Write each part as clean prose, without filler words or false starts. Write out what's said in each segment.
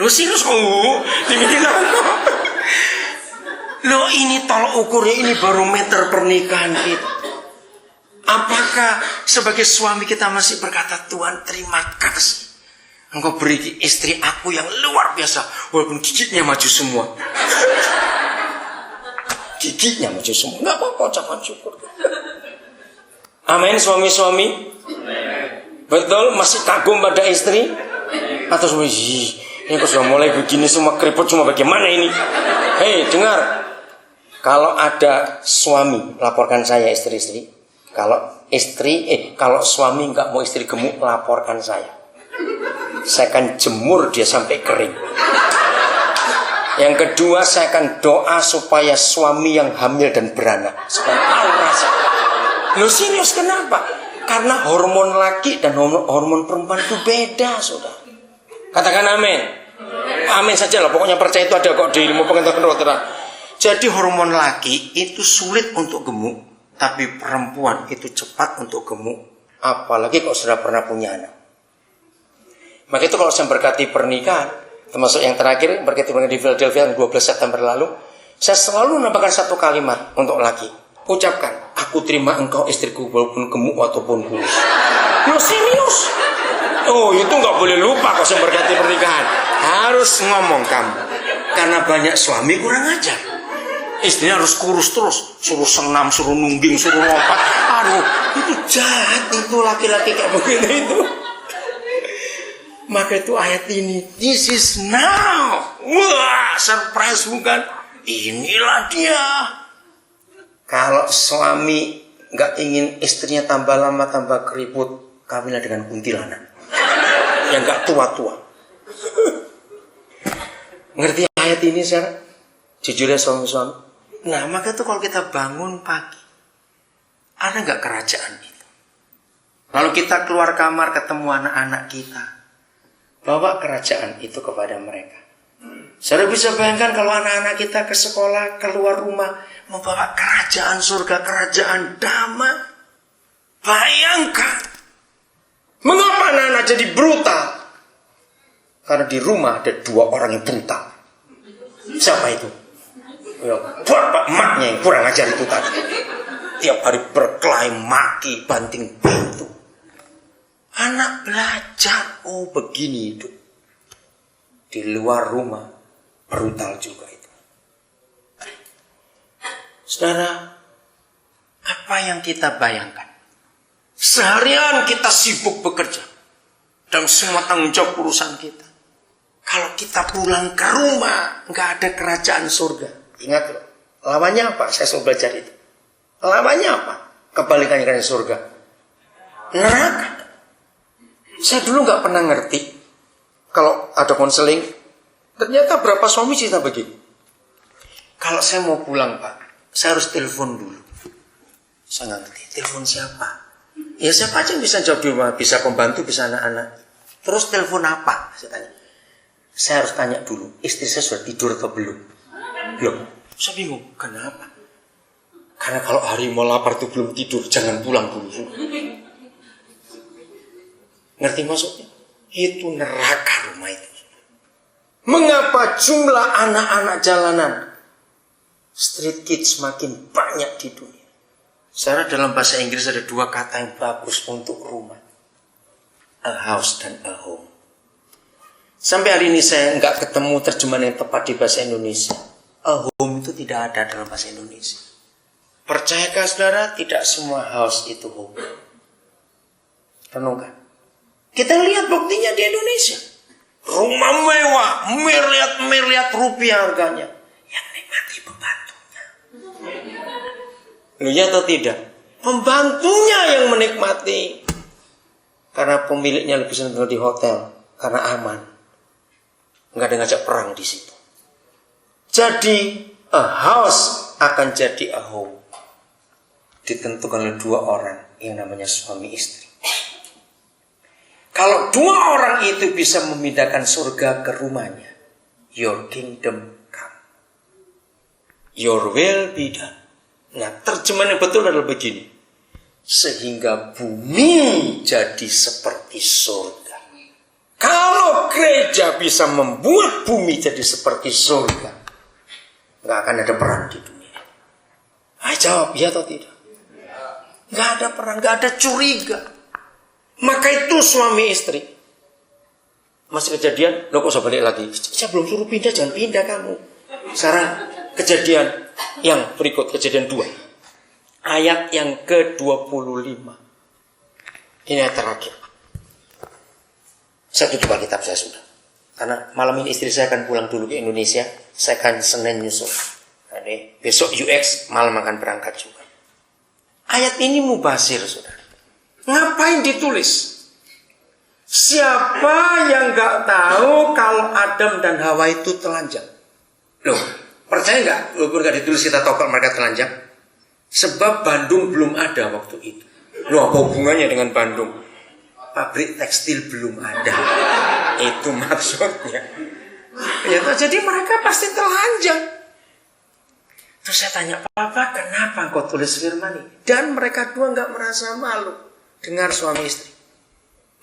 Lu serius dibikin apa? Lo ini tolok ukurnya, ini barometer pernikahan kita. Apakah sebagai suami kita masih berkata, Tuhan terima kasih, Engkau beri istri aku yang luar biasa, walaupun giginya maju semua. Giginya maju semua, nggak apa-apa, ucapan syukur. Amin, suami-suami. Betul, masih kagum pada istri? Atau ini kok sudah mulai begini semua keriput, cuma bagaimana ini? Hei, dengar. Kalau ada suami, laporkan saya istri-istri. Kalau suami nggak mau istri gemuk, laporkan saya. Saya akan jemur dia sampai kering. Yang kedua, saya akan doa supaya suami yang hamil dan beranak, supaya tahu rasa. Loh serius, kenapa? Karena hormon laki dan hormon perempuan itu beda, saudara. Katakan amin. Amin saja lah, pokoknya percaya itu ada kok di ilmu pengetahuan kedokteran. Jadi hormon laki itu sulit untuk gemuk, tapi perempuan itu cepat untuk gemuk. Apalagi kalau sudah pernah punya anak. Maka itu kalau saya berkati pernikahan, termasuk yang terakhir berkati pernikahan di Philadelphia 12 September lalu, saya selalu menambahkan satu kalimat untuk laki. Ucapkan, aku terima engkau istriku walaupun gemuk ataupun kurus. Lo serius? Oh, itu nggak boleh lupa kalau saya berkati pernikahan. Harus ngomong kamu. Karena banyak suami kurang ajar. Istrinya harus kurus terus, suruh senam, suruh nungging, suruh lompat. Aduh, itu jahat itu laki-laki kayak begitu itu. Maka itu ayat ini, this is now. Wah, surprise bukan? Inilah dia. Kalau suami nggak ingin istrinya tambah lama, tambah keriput, kawinlah dengan kuntilanak yang nggak tua-tua. Ngerti ayat ini, Sarah? Jujur ya suami-suami. Nah, maka itu kalau kita bangun pagi, ada nggak kerajaan itu? Lalu kita keluar kamar ketemu anak-anak kita, bawa kerajaan itu kepada mereka. Saya bisa bayangkan kalau anak-anak kita ke sekolah, keluar rumah, membawa kerajaan surga, kerajaan damai. Bayangkan. Mengapa anak-anak jadi brutal? Karena di rumah ada dua orang yang brutal. Siapa itu? Bapak emaknya yang kurang ajar itu tadi. Tiap hari berkelahi, maki, banting pintu. Anak belajar, oh begini hidup. Di luar rumah, brutal juga itu. Saudara, apa yang kita bayangkan? Seharian kita sibuk bekerja dan semua tanggung jawab urusan kita. Kalau kita pulang ke rumah, nggak ada kerajaan surga. Ingat loh, lawannya apa? Saya selalu belajar itu. Lawannya apa? Kebalikannya kerajaan surga. Neraka. Saya dulu nggak pernah ngerti. Kalau ada konseling, ternyata berapa suami cerita begini. Kalau saya mau pulang, Pak, saya harus telepon dulu. Saya nggak ngerti. Telepon siapa? Ya siapa aja yang bisa jawab di rumah. Bisa pembantu, bisa anak-anak. Terus telepon apa? Saya tanya. Saya harus tanya dulu, istri saya sudah tidur atau belum? Belum. Saya bingung, kenapa? Karena kalau hari mau lapar itu belum tidur, jangan pulang dulu. Ngerti maksudnya? Itu neraka rumah itu. Mengapa jumlah anak-anak jalanan, street kids makin banyak di dunia? Secara dalam bahasa Inggris ada dua kata yang bagus untuk rumah. A house dan a home. Sampai hari ini saya nggak ketemu terjemahan yang tepat di bahasa Indonesia. A home itu tidak ada dalam bahasa Indonesia. Percayakah saudara, tidak semua house itu home? Renungkan. Kita lihat buktinya di Indonesia. Rumah mewah, miliar rupiah harganya. Yang nikmati pembantunya. Lu ya atau tidak? Pembantunya yang menikmati. Karena pemiliknya lebih senang tinggal di hotel. Karena aman. Nggak ada ngajak perang di situ. Jadi a house akan jadi a home. Ditentukan oleh dua orang yang namanya suami istri. Kalau dua orang itu bisa memindahkan surga ke rumahnya, your kingdom come. Your will be done. Nah, terjemahan yang betul adalah begini. Sehingga bumi jadi seperti surga. Kalau gereja bisa membuat bumi jadi seperti surga, nggak akan ada perang di dunia. Ayo jawab, ya atau tidak? Nggak ada perang, nggak ada curiga. Maka itu suami istri. Masih kejadian, lo kok usah balik lagi? Saya belum suruh pindah, jangan pindah kamu. Sekarang kejadian yang berikut, kejadian 2. Ayat yang ke-25. Ini ayat terakhir. Saya tutup kitab saya sudah. Karena malam ini istri saya akan pulang dulu ke Indonesia. Saya akan Senin nyusul. Jadi besok UX malam akan berangkat juga. Ayat ini mubasir, saudara. Ngapain ditulis? Siapa yang gak tahu kalau Adam dan Hawa itu telanjang? Loh, percaya gak? Walaupun gak ditulis kita tahu kalau mereka telanjang. Sebab Bandung belum ada waktu itu. Loh, apa hubungannya dengan Bandung? Pabrik tekstil belum ada. Itu maksudnya. Ya, jadi mereka pasti telanjang. Terus saya tanya, Papa, kenapa engkau tulis firman ini? Dan mereka dua gak merasa malu. Dengar suami istri.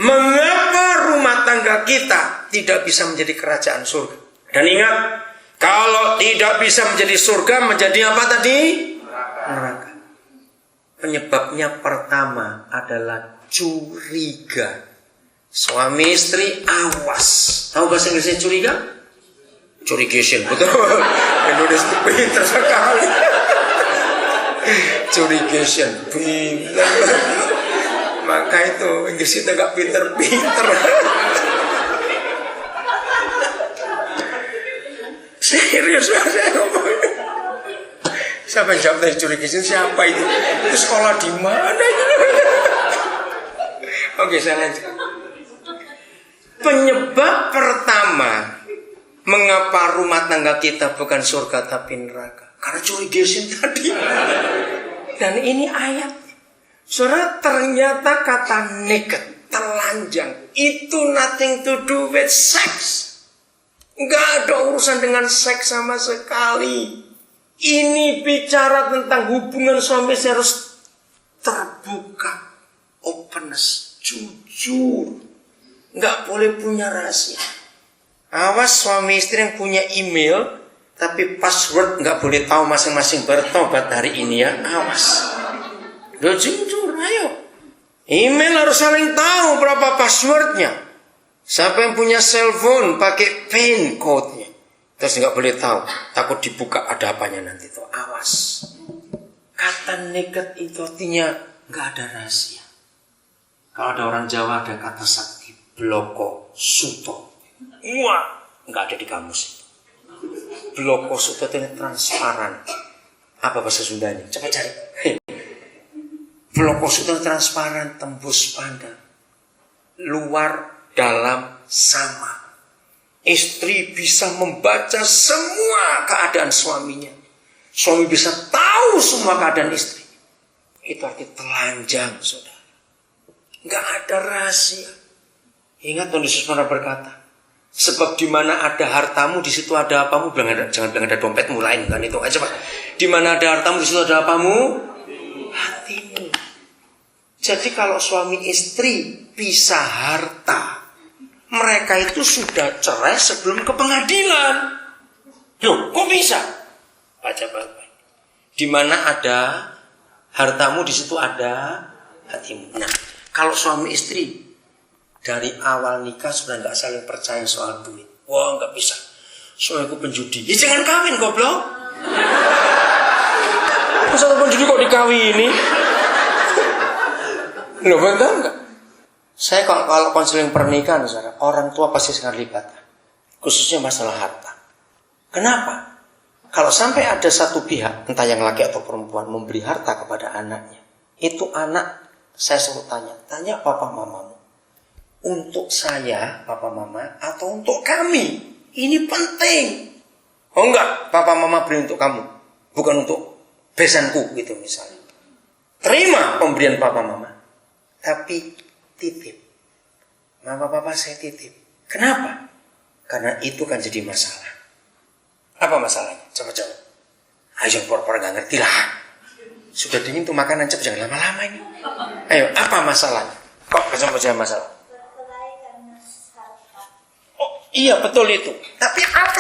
Mengapa rumah tangga kita tidak bisa menjadi kerajaan surga? Dan ingat, kalau tidak bisa menjadi surga, menjadi apa tadi? Neraka. Penyebabnya pertama adalah curiga. Suami istri awas. Tahu bahasa Inggrisnya curiga? Curigation, betul. Indonesia pintar sekali. Curigation, pintar. Maka itu Inggris itu gak pinter-pinter. Serius saya ngomong. Siapa yang jawab dari curigation? Siapa itu? Itu sekolah di mana? Oke, saya lanjut. Penyebab pertama mengapa rumah tangga kita bukan surga tapi neraka? Karena curigation tadi. Dan ini ayat. Saudara, ternyata kata naked, telanjang, itu nothing to do with sex. Nggak ada urusan dengan seks sama sekali. Ini bicara tentang hubungan suami istri harus terbuka, openness, jujur. Nggak boleh punya rahasia. Awas suami istri yang punya email, tapi password nggak boleh tahu masing-masing. Bertobat hari ini ya, awas. Udah jujur, ayo. Email harus saling tahu berapa passwordnya. Siapa yang punya cellphone pakai PIN code-nya. Terus nggak boleh tahu, takut dibuka ada apanya nanti tuh. Awas. Kata naked itu artinya nggak ada rahasia. Kalau ada orang Jawa ada kata sakti, bloko suto. Wah, nggak ada di kamus. Bloko suto itu transparan. Apa bahasa Sundanya? Coba cari. Bloko suto transparan, tembus pandang. Luar, dalam, sama. Istri bisa membaca semua keadaan suaminya. Suami bisa tahu semua keadaan istri. Itu arti telanjang, saudara. Nggak ada rahasia. Ingat Tuhan Yesus pernah berkata, sebab di mana ada hartamu, di situ ada apamu. Jangan bilang ada dompetmu lain, kan itu aja Pak. Di mana ada hartamu, di situ ada apamu? Hatimu. Jadi kalau suami istri pisah harta, mereka itu sudah cerai sebelum ke pengadilan. Loh, kok bisa? Baca baik-baik. Di mana ada hartamu, di situ ada hatimu. Nah, kalau suami istri dari awal nikah sudah nggak saling percaya soal duit, wah nggak bisa. Suamiku penjudi, ya jangan kawin goblok. Masa penjudi kok dikawini? Loh, betul nggak? Saya kalau konseling pernikahan, saudara, orang tua pasti sangat libat, khususnya masalah harta. Kenapa? Kalau sampai ada satu pihak, entah yang laki atau perempuan, memberi harta kepada anaknya, itu anak, saya suruh tanya papa mamamu, untuk saya, papa mama, atau untuk kami? Ini penting. Oh enggak, papa mama beri untuk kamu, bukan untuk besanku, gitu misalnya. Terima pemberian papa mama, tapi titip. Mama papa saya titip. Kenapa? Karena itu kan jadi masalah. Apa masalahnya? Coba jawab. Ayo pura-pura gak ngerti lah. Sudah dingin tuh makanan, cepat jangan lama-lama ini. Ayo, apa masalahnya? Kok bisa masalah? Iya betul itu. Tapi apa